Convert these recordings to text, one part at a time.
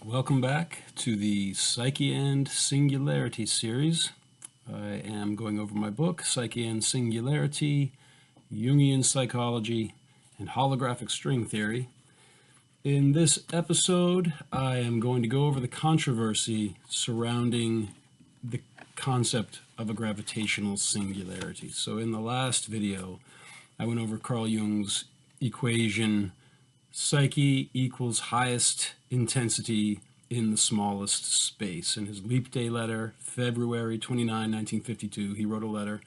Welcome back to the Psyche and Singularity series. I am going over my book, Psyche and Singularity, Jungian Psychology, and Holographic String Theory. In this episode, I am going to go over the controversy surrounding the concept of a gravitational singularity. So in the last video, I went over Carl Jung's equation, Psyche equals highest intensity in the smallest space. In his Leap Day letter, February 29, 1952, he wrote a letter,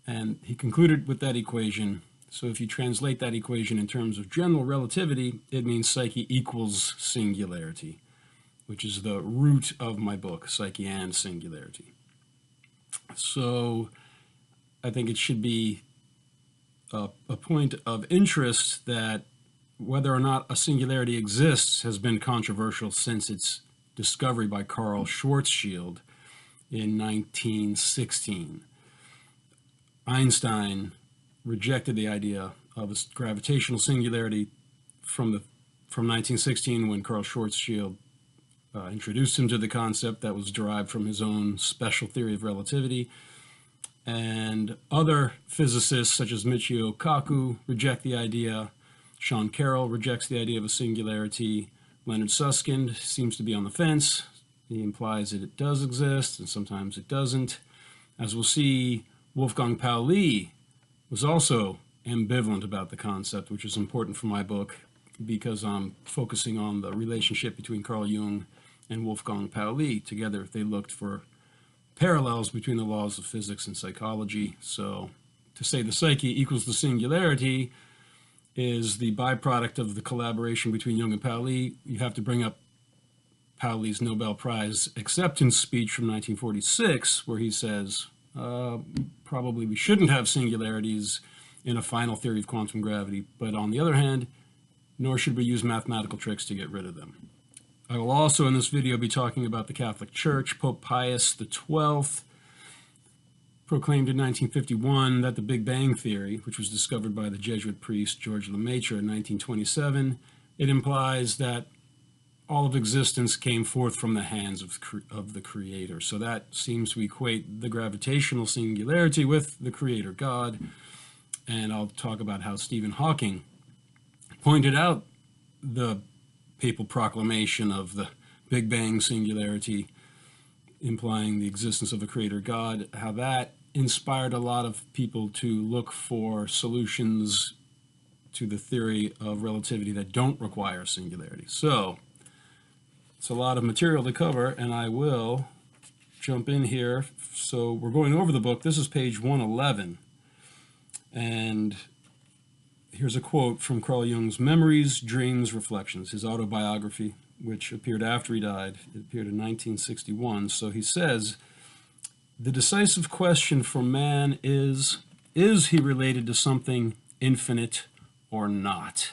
and he concluded with that equation. So if you translate that equation in terms of general relativity, it means Psyche equals singularity, which is the root of my book, Psyche and Singularity. So I think it should be a point of interest that whether or not a singularity exists has been controversial since its discovery by Carl Schwarzschild in 1916. Einstein rejected the idea of a gravitational singularity from 1916 when Carl Schwarzschild introduced him to the concept that was derived from his own special theory of relativity. And other physicists such as Michio Kaku reject the idea. Sean Carroll rejects the idea of a singularity. Leonard Susskind seems to be on the fence. He implies that it does exist, and sometimes it doesn't. As we'll see, Wolfgang Pauli was also ambivalent about the concept, which is important for my book because I'm focusing on the relationship between Carl Jung and Wolfgang Pauli. Together, they looked for parallels between the laws of physics and psychology. So to say the psyche equals the singularity is the byproduct of the collaboration between Jung and Pauli. You have to bring up Pauli's Nobel Prize acceptance speech from 1946, where he says, probably we shouldn't have singularities in a final theory of quantum gravity, but on the other hand, nor should we use mathematical tricks to get rid of them. I will also in this video be talking about the Catholic Church. Pope Pius XII proclaimed in 1951 that the Big Bang Theory, which was discovered by the Jesuit priest George Lemaitre in 1927, it implies that all of existence came forth from the hands of the Creator. So that seems to equate the gravitational singularity with the Creator God. And I'll talk about how Stephen Hawking pointed out the papal proclamation of the Big Bang singularity, implying the existence of a creator God, how that inspired a lot of people to look for solutions to the theory of relativity that don't require singularity. So it's a lot of material to cover, and I will jump in here. So we're going over the book. This is page 111, and here's a quote from Carl Jung's Memories, Dreams, Reflections, his autobiography, which appeared after he died. It appeared in 1961. So he says, "The decisive question for man is he related to something infinite or not?"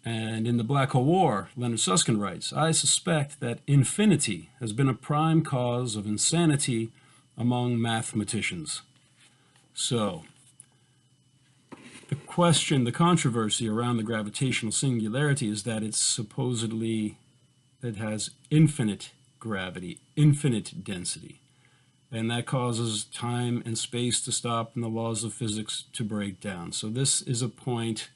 And in The Black Hole War, Leonard Susskind writes, "I suspect that infinity has been a prime cause of insanity among mathematicians." So the question, the controversy around the gravitational singularity is that it has infinite gravity, infinite density. And that causes time and space to stop and the laws of physics to break down. So this is a point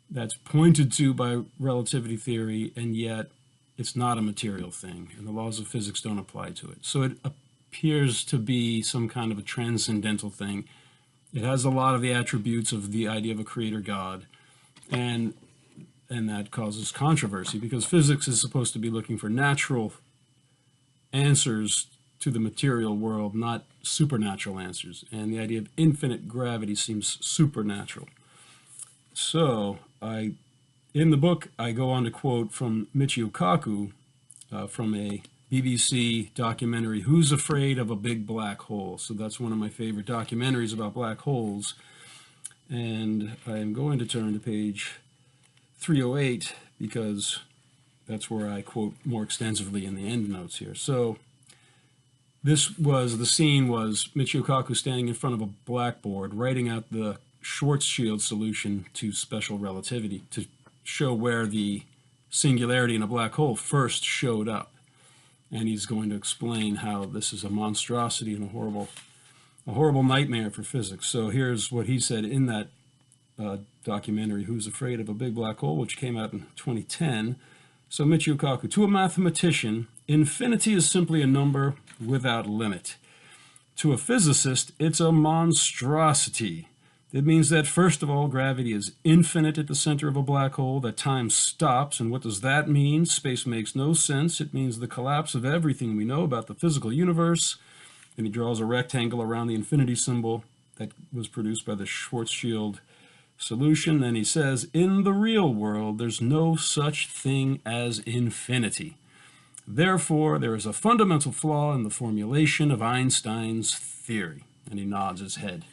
that's pointed to by relativity theory, and yet it's not a material thing, and the laws of physics don't apply to it. So it appears to be some kind of a transcendental thing. It has a lot of the attributes of the idea of a creator God, and that causes controversy because physics is supposed to be looking for natural answers to the material world, not supernatural answers. And the idea of infinite gravity seems supernatural. So in the book, I go on to quote from Michio Kaku from a BBC documentary, Who's Afraid of a Big Black Hole? So that's one of my favorite documentaries about black holes. And I'm going to turn to page 308 because that's where I quote more extensively in the endnotes here. So the scene was Michio Kaku standing in front of a blackboard writing out the Schwarzschild solution to special relativity to show where the singularity in a black hole first showed up. And he's going to explain how this is a monstrosity and a horrible nightmare for physics. So here's what he said in that documentary, Who's Afraid of a Big Black Hole, which came out in 2010. So Michio Kaku, to a mathematician, infinity is simply a number without limit. To a physicist, it's a monstrosity. It means that, first of all, gravity is infinite at the center of a black hole, that time stops. And what does that mean? Space makes no sense. It means the collapse of everything we know about the physical universe. And he draws a rectangle around the infinity symbol that was produced by the Schwarzschild solution. And he says, in the real world, there's no such thing as infinity. Therefore, there is a fundamental flaw in the formulation of Einstein's theory. And he nods his head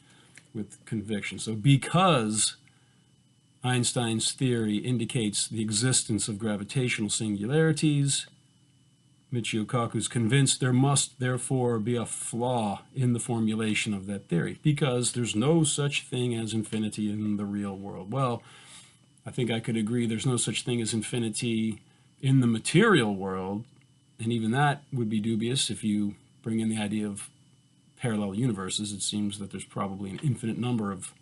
with conviction. So because Einstein's theory indicates the existence of gravitational singularities, Michio Kaku is convinced there must therefore be a flaw in the formulation of that theory, because there's no such thing as infinity in the real world. Well, I think I could agree there's no such thing as infinity in the material world, and even that would be dubious if you bring in the idea of parallel universes. It seems that there's probably an infinite number of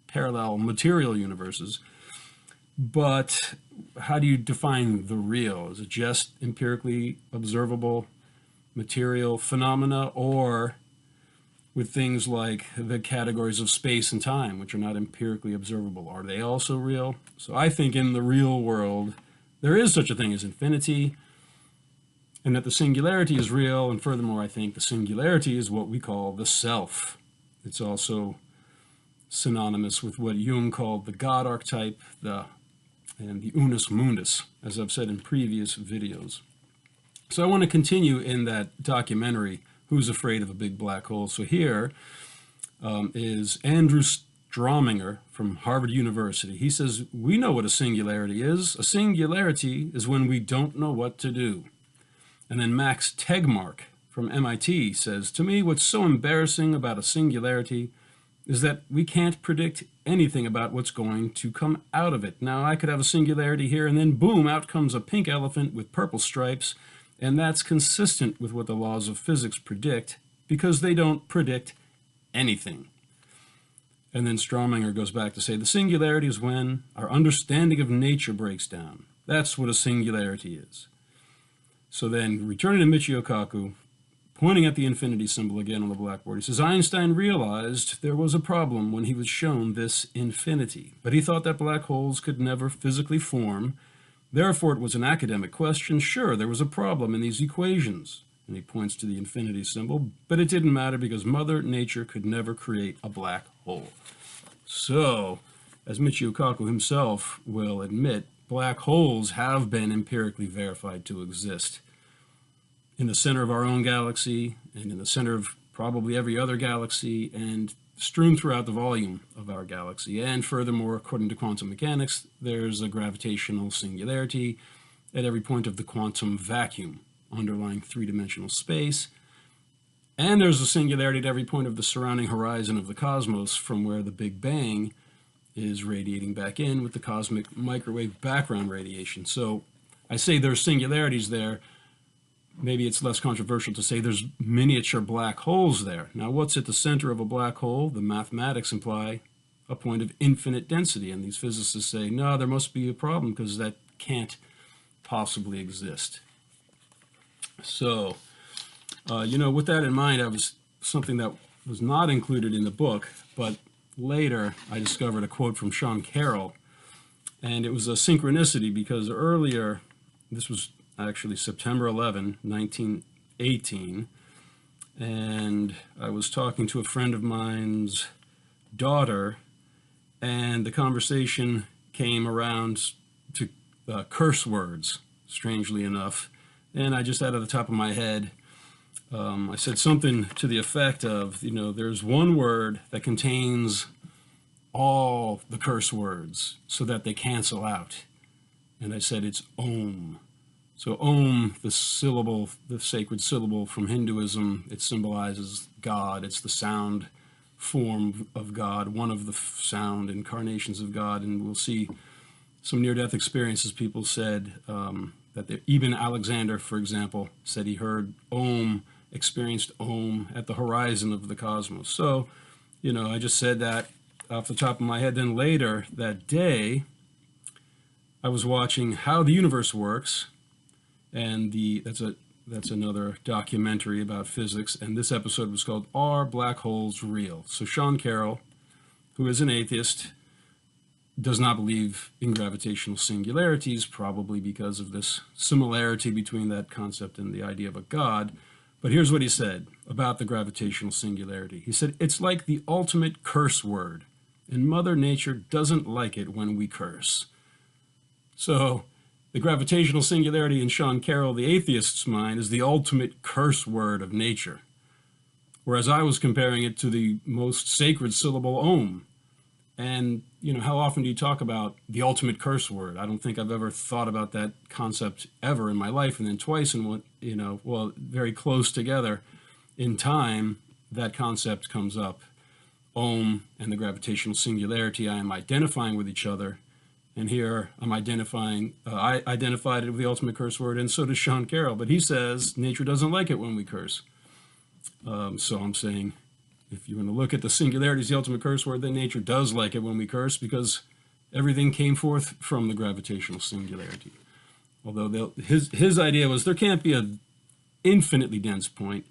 parallel material universes. But how do you define the real? Is it just empirically observable material phenomena, or with things like the categories of space and time, which are not empirically observable? Are they also real? So I think in the real world, there is such a thing as infinity, and that the singularity is real. And furthermore, I think the singularity is what we call the self. It's also synonymous with what Jung called the God archetype, and the unus mundus, as I've said in previous videos. So I want to continue in that documentary, Who's Afraid of a Big Black Hole? So here is Andrew Strominger from Harvard University. He says, we know what a singularity is. A singularity is when we don't know what to do. And then Max Tegmark from MIT says, to me, what's so embarrassing about a singularity is that we can't predict anything about what's going to come out of it. Now, I could have a singularity here, and then boom, out comes a pink elephant with purple stripes, and that's consistent with what the laws of physics predict, because they don't predict anything. And then Strominger goes back to say, the singularity is when our understanding of nature breaks down. That's what a singularity is. So then, returning to Michio Kaku, pointing at the infinity symbol again on the blackboard, he says, Einstein realized there was a problem when he was shown this infinity, but he thought that black holes could never physically form. Therefore, it was an academic question. Sure, there was a problem in these equations. And he points to the infinity symbol, but it didn't matter because Mother Nature could never create a black hole. So, as Michio Kaku himself will admit, black holes have been empirically verified to exist in the center of our own galaxy, and in the center of probably every other galaxy, and strewn throughout the volume of our galaxy. And furthermore, according to quantum mechanics, there's a gravitational singularity at every point of the quantum vacuum underlying three-dimensional space. And there's a singularity at every point of the surrounding horizon of the cosmos, from where the Big Bang is radiating back in with the cosmic microwave background radiation. So I say there's singularities there. Maybe it's less controversial to say there's miniature black holes there. Now, what's at the center of a black hole? The mathematics imply a point of infinite density. And these physicists say, no, there must be a problem because that can't possibly exist. So, with that in mind, something that was not included in the book, but later I discovered a quote from Sean Carroll. And it was a synchronicity because earlier, this was actually September 11, 1918, and I was talking to a friend of mine's daughter, and the conversation came around to curse words, strangely enough, and I just out of the top of my head, I said something to the effect of, there's one word that contains all the curse words so that they cancel out, and I said it's Om. So Om, the syllable, the sacred syllable from Hinduism, it symbolizes God. It's the sound form of God, one of the sound incarnations of God. And we'll see some near-death experiences, people said that even Alexander, for example, said he heard Om, experienced Om at the horizon of the cosmos. So, I just said that off the top of my head. Then later that day, I was watching How the Universe Works, and that's another documentary about physics, and this episode was called Are Black Holes Real? So Sean Carroll, who is an atheist, does not believe in gravitational singularities, probably because of this similarity between that concept and the idea of a God. But here's what he said about the gravitational singularity. He said, it's like the ultimate curse word, and Mother Nature doesn't like it when we curse. So the gravitational singularity in Sean Carroll, the atheist's mind, is the ultimate curse word of nature, whereas I was comparing it to the most sacred syllable Om. And, how often do you talk about the ultimate curse word? I don't think I've ever thought about that concept ever in my life. And then twice very close together in time, that concept comes up. Om and the gravitational singularity, I am identifying with each other. And here I'm identifying, I identified it with the ultimate curse word, and so does Sean Carroll. But he says nature doesn't like it when we curse. So I'm saying, if you're going to look at the singularities, the ultimate curse word, then nature does like it when we curse, because everything came forth from the gravitational singularity. Although his idea was there can't be an infinitely dense point.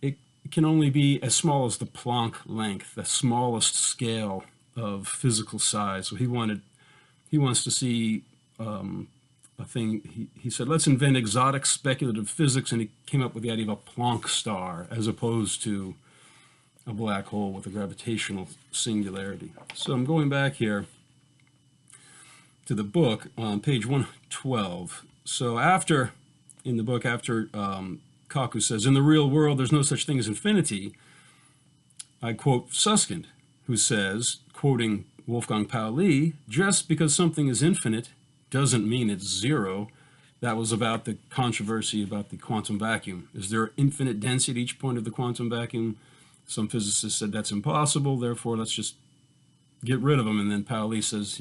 It can only be as small as the Planck length, the smallest scale of physical size. So he wants to see a thing. He said, let's invent exotic speculative physics, and he came up with the idea of a Planck star as opposed to a black hole with a gravitational singularity. So I'm going back here to the book on page 112. So in the book, after Kaku says, in the real world, there's no such thing as infinity, I quote Susskind, who says, quoting Wolfgang Pauli, just because something is infinite doesn't mean it's zero. That was about the controversy about the quantum vacuum. Is there infinite density at each point of the quantum vacuum? Some physicists said that's impossible, therefore let's just get rid of them. And then Pauli says,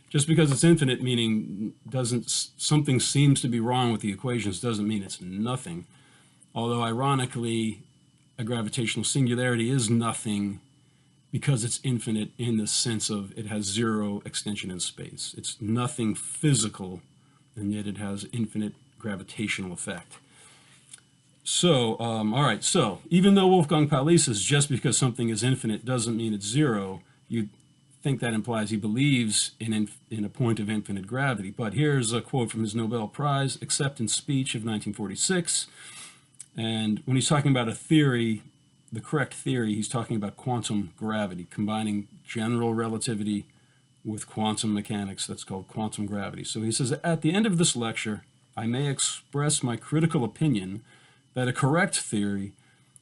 just because it's infinite, meaning something seems to be wrong with the equations, doesn't mean it's nothing. Although ironically, a gravitational singularity is nothing because it's infinite in the sense of it has zero extension in space. It's nothing physical, and yet it has infinite gravitational effect. So, all right, so even though Wolfgang Pauli says just because something is infinite doesn't mean it's zero, you'd think that implies he believes in a point of infinite gravity. But here's a quote from his Nobel Prize acceptance speech of 1946. And when he's talking about a theory, the correct theory, he's talking about quantum gravity, combining general relativity with quantum mechanics. That's called quantum gravity. So he says, at the end of this lecture, I may express my critical opinion that a correct theory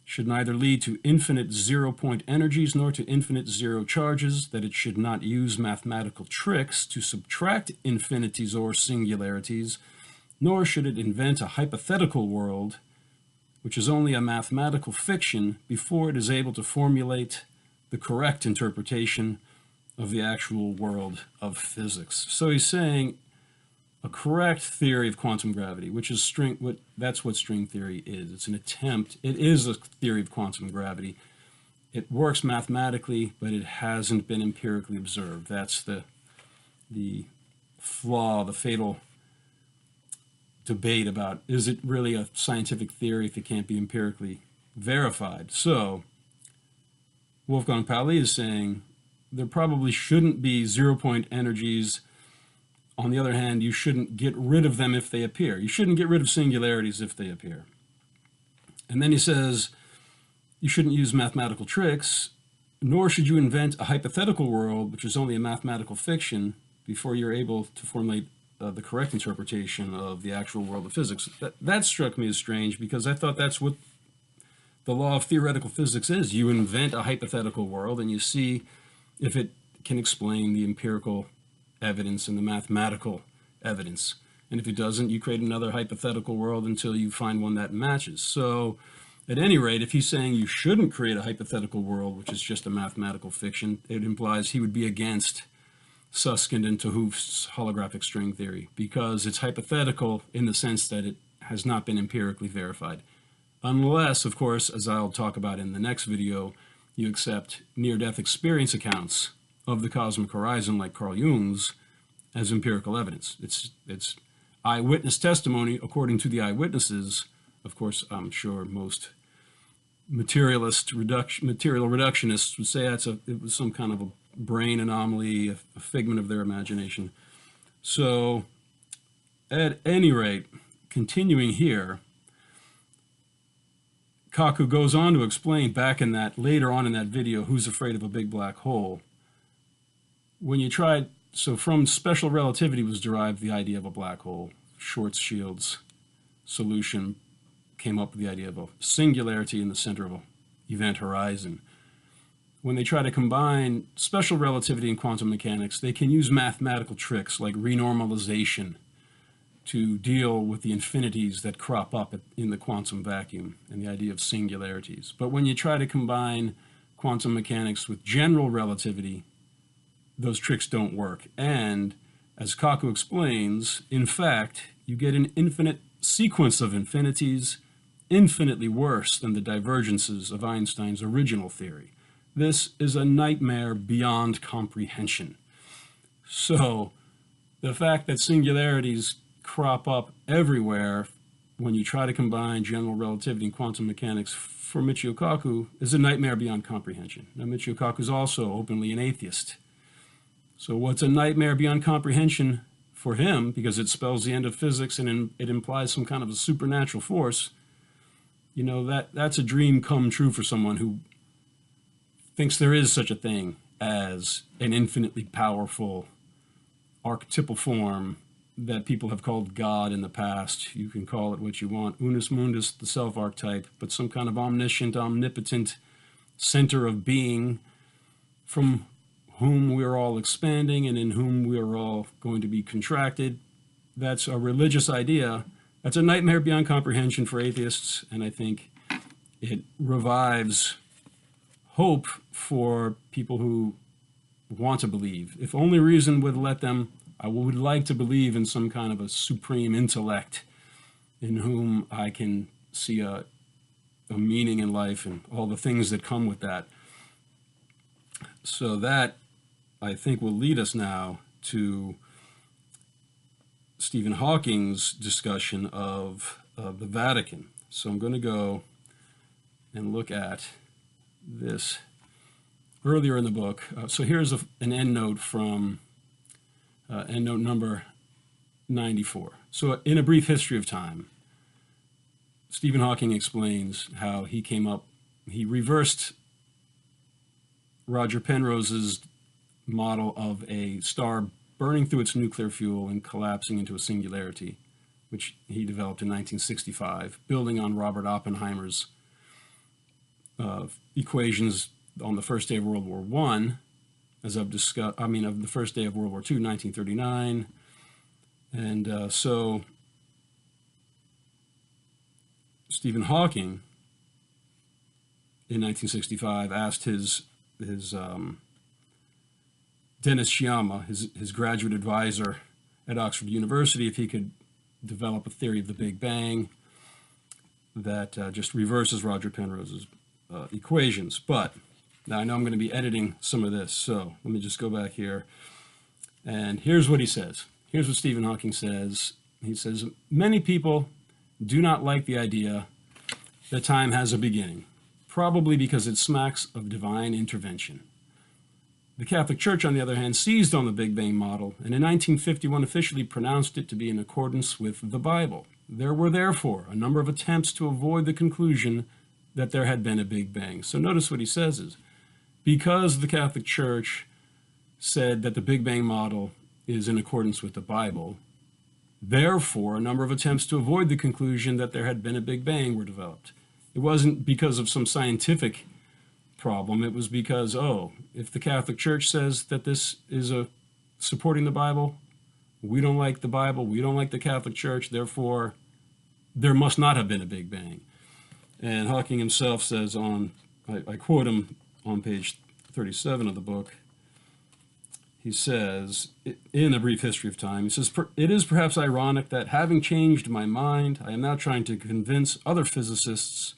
should neither lead to infinite zero-point energies nor to infinite zero charges, that it should not use mathematical tricks to subtract infinities or singularities, nor should it invent a hypothetical world, which is only a mathematical fiction, before it is able to formulate the correct interpretation of the actual world of physics. So he's saying a correct theory of quantum gravity, which is that's what string theory is. It's an attempt, it is a theory of quantum gravity. It works mathematically, but it hasn't been empirically observed. That's the flaw, the fatal debate about, is it really a scientific theory if it can't be empirically verified? So Wolfgang Pauli is saying there probably shouldn't be zero-point energies. On the other hand, you shouldn't get rid of them if they appear. You shouldn't get rid of singularities if they appear. And then he says, you shouldn't use mathematical tricks, nor should you invent a hypothetical world, which is only a mathematical fiction, before you're able to formulate the correct interpretation of the actual world of physics. That struck me as strange, because I thought that's what the law of theoretical physics is. You invent a hypothetical world, and you see if it can explain the empirical evidence and the mathematical evidence. And if it doesn't, you create another hypothetical world until you find one that matches. So at any rate, if he's saying you shouldn't create a hypothetical world, which is just a mathematical fiction, it implies he would be against Susskind and 't Hooft's holographic string theory, because it's hypothetical in the sense that it has not been empirically verified. Unless, of course, as I'll talk about in the next video, you accept near-death experience accounts of the cosmic horizon like Carl Jung's as empirical evidence. It's eyewitness testimony according to the eyewitnesses. Of course, I'm sure most material reductionists would say it was some kind of a brain anomaly, a figment of their imagination. So, at any rate, continuing here, Kaku goes on to explain later on in that video, Who's Afraid of a Big Black Hole? So from special relativity was derived the idea of a black hole. Schwarzschild's solution came up with the idea of a singularity in the center of an event horizon. When they try to combine special relativity and quantum mechanics, they can use mathematical tricks like renormalization to deal with the infinities that crop up in the quantum vacuum and the idea of singularities. But when you try to combine quantum mechanics with general relativity, those tricks don't work. And as Kaku explains, in fact, you get an infinite sequence of infinities, infinitely worse than the divergences of Einstein's original theory. This is a nightmare beyond comprehension. So the fact that singularities crop up everywhere when you try to combine general relativity and quantum mechanics for Michio Kaku is a nightmare beyond comprehension. Now, Michio Kaku is also openly an atheist. So what's a nightmare beyond comprehension for him, because it spells the end of physics and it implies some kind of a supernatural force, you know, that's a dream come true for someone who thinks there is such a thing as an infinitely powerful archetypal form that people have called God in the past. You can call it what you want, unus mundus, the self-archetype, but some kind of omniscient, omnipotent center of being from whom we're all expanding and in whom we're all going to be contracted. That's a religious idea. That's a nightmare beyond comprehension for atheists, and I think it revives hope for people who want to believe. If only reason would let them, I would like to believe in some kind of a supreme intellect in whom I can see a meaning in life and all the things that come with that. So that, I think, will lead us now to Stephen Hawking's discussion of the Vatican. So I'm going to go and look at this earlier in the book. So here's an endnote from endnote number 94. So in A Brief History of Time, Stephen Hawking explains how he reversed Roger Penrose's model of a star burning through its nuclear fuel and collapsing into a singularity, which he developed in 1965, building on Robert Oppenheimer's equations on the first day of World War I, as I've discussed, of the first day of World War II, 1939. And so Stephen Hawking, in 1965, asked his Dennis Sciama, his graduate advisor at Oxford University, if he could develop a theory of the Big Bang that just reverses Roger Penrose's equations. But now I know I'm going to be editing some of this, so let me just go back here. And here's what he says. Here's what Stephen Hawking says. He says, many people do not like the idea that time has a beginning, probably because it smacks of divine intervention. The Catholic Church, on the other hand, seized on the Big Bang model and in 1951 officially pronounced it to be in accordance with the Bible. There were therefore a number of attempts to avoid the conclusion that there had been a Big Bang. So notice what he says is, because the Catholic Church said that the Big Bang model is in accordance with the Bible, therefore a number of attempts to avoid the conclusion that there had been a Big Bang were developed. It wasn't because of some scientific problem. It was because, if the Catholic Church says that this is supporting the Bible, we don't like the Bible, we don't like the Catholic Church, therefore there must not have been a Big Bang. And Hawking himself says I quote him on page 37 of the book, he says, in A Brief History of Time, he says, "It is perhaps ironic that, having changed my mind, I am now trying to convince other physicists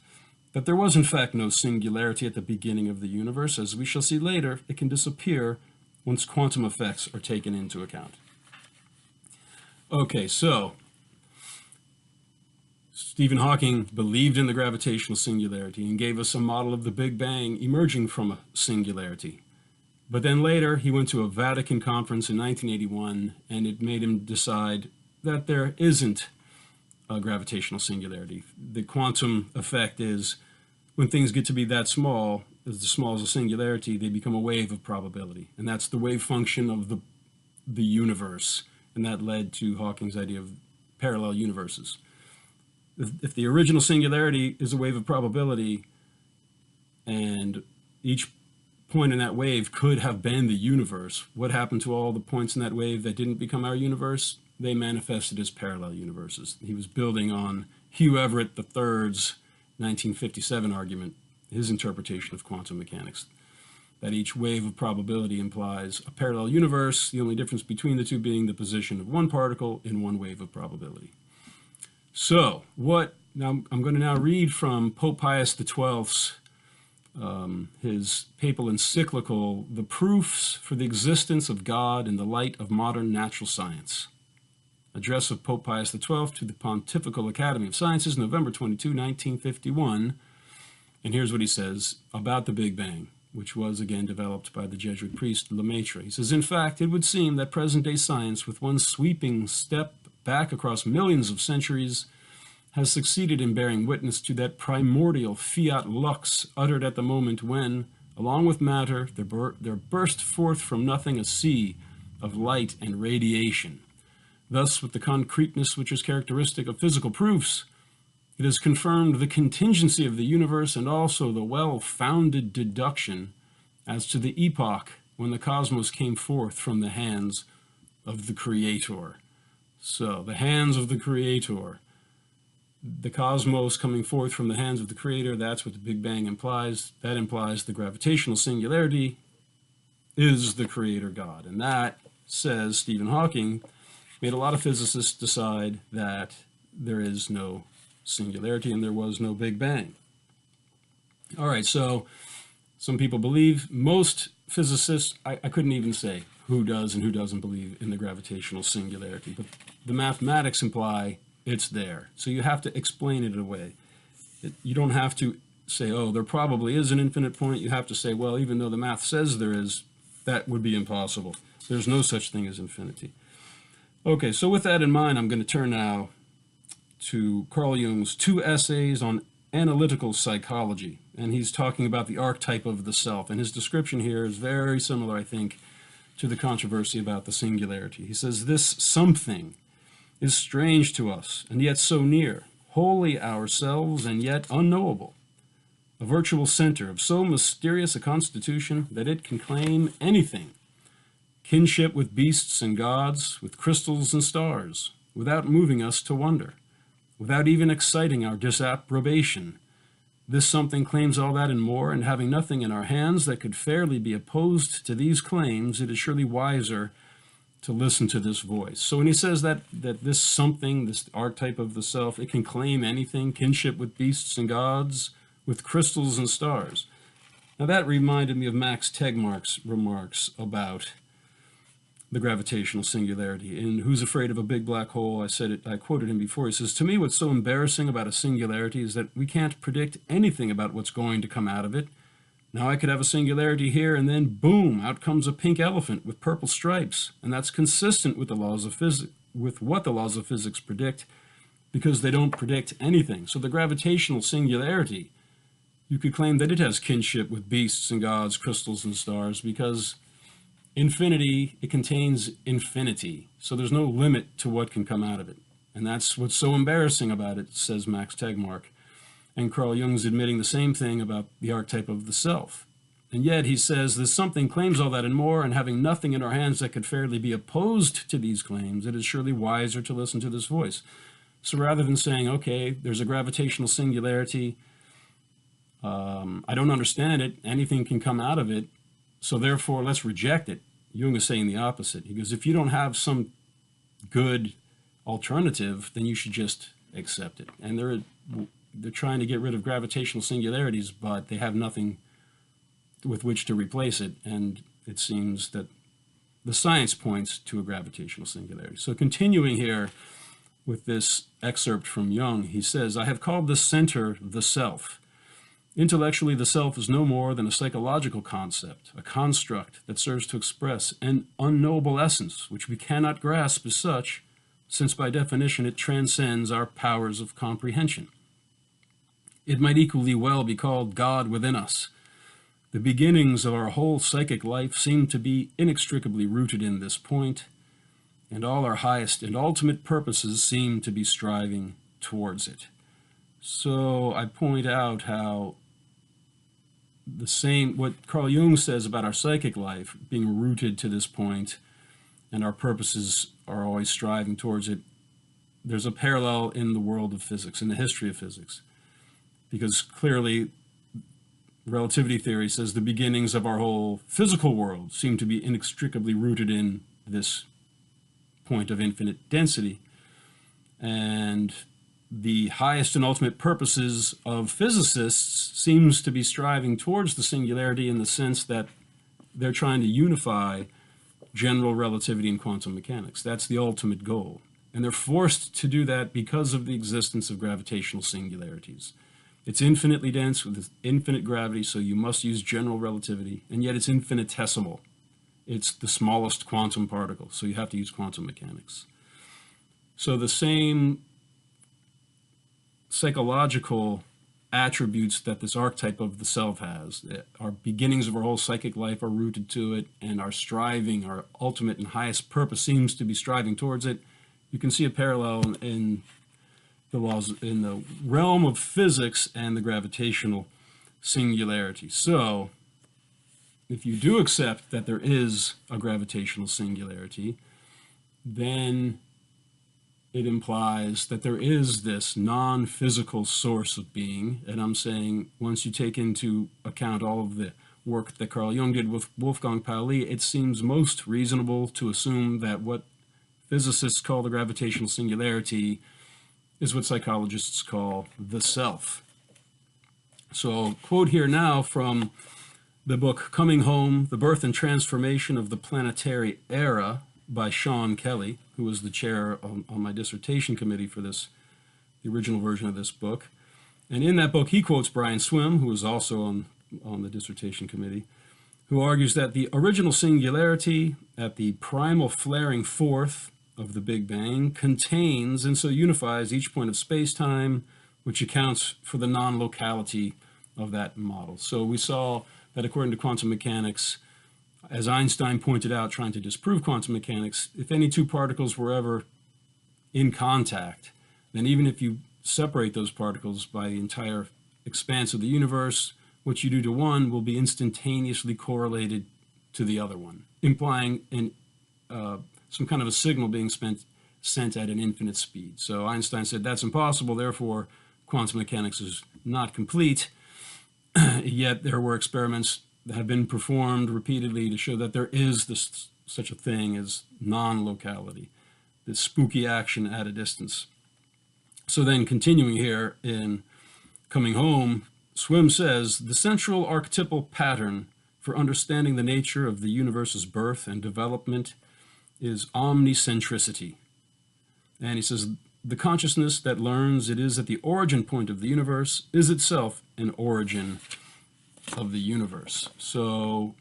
that there was in fact no singularity at the beginning of the universe. As we shall see later, it can disappear once quantum effects are taken into account." Okay, so Stephen Hawking believed in the gravitational singularity and gave us a model of the Big Bang emerging from a singularity. But then later, he went to a Vatican conference in 1981, and it made him decide that there isn't a gravitational singularity. The quantum effect is, when things get to be that small, as small as a singularity, they become a wave of probability. And that's the wave function of the universe. And that led to Hawking's idea of parallel universes. If the original singularity is a wave of probability, and each point in that wave could have been the universe, what happened to all the points in that wave that didn't become our universe? They manifested as parallel universes. He was building on Hugh Everett III's 1957 argument, his interpretation of quantum mechanics, that each wave of probability implies a parallel universe, the only difference between the two being the position of one particle in one wave of probability. So, now I'm going to now read from Pope Pius XII's his papal encyclical, The Proofs for the Existence of God in the Light of Modern Natural Science. Address of Pope Pius XII to the Pontifical Academy of Sciences, November 22, 1951. And here's what he says about the Big Bang, which was again developed by the Jesuit priest Lemaitre. He says, "In fact, it would seem that present-day science, with one sweeping step back across millions of centuries, has succeeded in bearing witness to that primordial fiat lux uttered at the moment when, along with matter, there burst forth from nothing a sea of light and radiation. Thus, with the concreteness which is characteristic of physical proofs, it has confirmed the contingency of the universe and also the well-founded deduction as to the epoch when the cosmos came forth from the hands of the Creator." So, the hands of the Creator. The cosmos coming forth from the hands of the Creator, that's what the Big Bang implies. That implies the gravitational singularity is the Creator God. And that, says Stephen Hawking, made a lot of physicists decide that there is no singularity and there was no Big Bang. All right, so some people believe, most physicists, I couldn't even say who does and who doesn't believe in the gravitational singularity, but the mathematics imply it's there. So you have to explain it away. You don't have to say, oh, there probably is an infinite point. You have to say, well, even though the math says there is, that would be impossible. There's no such thing as infinity. Okay, so with that in mind, I'm going to turn now to Carl Jung's 2 essays on analytical psychology. And he's talking about the archetype of the self. And his description here is very similar, I think, to the controversy about the singularity. He says, "This something is strange to us, and yet so near, wholly ourselves, and yet unknowable. A virtual center of so mysterious a constitution that it can claim anything. Kinship with beasts and gods, with crystals and stars, without moving us to wonder, without even exciting our disapprobation. This something claims all that and more, and having nothing in our hands that could fairly be opposed to these claims, it is surely wiser to listen to this voice." So when he says that this something, this archetype of the self, it can claim anything, kinship with beasts and gods, with crystals and stars. Now that reminded me of Max Tegmark's remarks about the gravitational singularity. In Who's Afraid of a Big Black Hole, I quoted him before. He says, "To me, what's so embarrassing about a singularity is that we can't predict anything about what's going to come out of it. Now I could have a singularity here, and then boom, out comes a pink elephant with purple stripes, and that's consistent with the laws of physics, with what the laws of physics predict, because they don't predict anything. So the gravitational singularity, you could claim that it has kinship with beasts and gods, crystals and stars, because infinity, it contains infinity. So there's no limit to what can come out of it. And that's what's so embarrassing about it," says Max Tegmark. And Carl Jung's admitting the same thing about the archetype of the self. And yet he says, "This something claims all that and more, and having nothing in our hands that could fairly be opposed to these claims, it is surely wiser to listen to this voice." So rather than saying, okay, there's a gravitational singularity, I don't understand it, anything can come out of it, so therefore let's reject it. Jung is saying the opposite. He goes, if you don't have some good alternative, then you should just accept it. And they're trying to get rid of gravitational singularities, but they have nothing with which to replace it. And it seems that the science points to a gravitational singularity. So continuing here with this excerpt from Jung, he says, I have called this center the self. Intellectually, the self is no more than a psychological concept, a construct that serves to express an unknowable essence, which we cannot grasp as such, since by definition it transcends our powers of comprehension. It might equally well be called God within us. The beginnings of our whole psychic life seem to be inextricably rooted in this point, and all our highest and ultimate purposes seem to be striving towards it. So I point out how what Carl Jung says about our psychic life being rooted to this point, and our purposes are always striving towards it, there's a parallel in the world of physics, in the history of physics. Because clearly, relativity theory says the beginnings of our whole physical world seem to be inextricably rooted in this point of infinite density. And the highest and ultimate purposes of physicists seems to be striving towards the singularity in the sense that they're trying to unify general relativity and quantum mechanics. That's the ultimate goal. And they're forced to do that because of the existence of gravitational singularities. It's infinitely dense with infinite gravity, so you must use general relativity, and yet it's infinitesimal. It's the smallest quantum particle, so you have to use quantum mechanics. So the same psychological attributes that this archetype of the self has, our beginnings of our whole psychic life are rooted to it, and our striving, our ultimate and highest purpose seems to be striving towards it. You can see a parallel in the laws in the realm of physics and the gravitational singularity. So if you do accept that there is a gravitational singularity, then it implies that there is this non-physical source of being. And I'm saying once you take into account all of the work that Carl Jung did with Wolfgang Pauli, it seems most reasonable to assume that what physicists call the gravitational singularity is what psychologists call the self. So I'll quote here now from the book Coming Home, The Birth and Transformation of the Planetary Era by Sean Kelly, who was the chair on my dissertation committee for this, the original version of this book. And in that book, he quotes Brian Swimme, who was also on the dissertation committee, who argues that the original singularity at the primal flaring forth of the Big Bang contains and so unifies each point of space-time, which accounts for the non-locality of that model. So we saw that according to quantum mechanics, as Einstein pointed out trying to disprove quantum mechanics, if any two particles were ever in contact, then even if you separate those particles by the entire expanse of the universe, what you do to one will be instantaneously correlated to the other one, implying some kind of a signal being sent at an infinite speed. So Einstein said that's impossible, therefore quantum mechanics is not complete. Yet there were experiments that have been performed repeatedly to show that there is such a thing as non-locality, this spooky action at a distance. So then continuing here in Coming Home, Swimme says, the central archetypal pattern for understanding the nature of the universe's birth and development is omnicentricity. And he says, the consciousness that learns it is at the origin point of the universe is itself an origin of the universe. So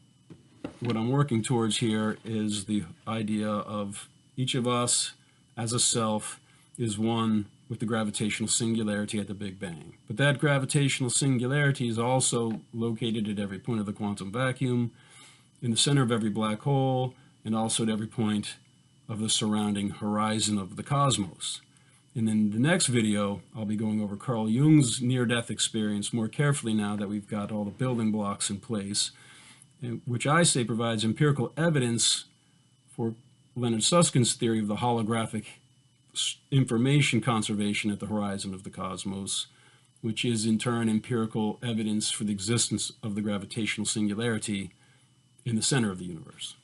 what I'm working towards here is the idea of each of us as a self is one with the gravitational singularity at the Big Bang. But that gravitational singularity is also located at every point of the quantum vacuum, in the center of every black hole, and also at every point of the surrounding horizon of the cosmos. And in the next video, I'll be going over Carl Jung's near-death experience more carefully now that we've got all the building blocks in place, which I say provides empirical evidence for Leonard Susskind's theory of the holographic information conservation at the horizon of the cosmos, which is in turn empirical evidence for the existence of the gravitational singularity in the center of the universe.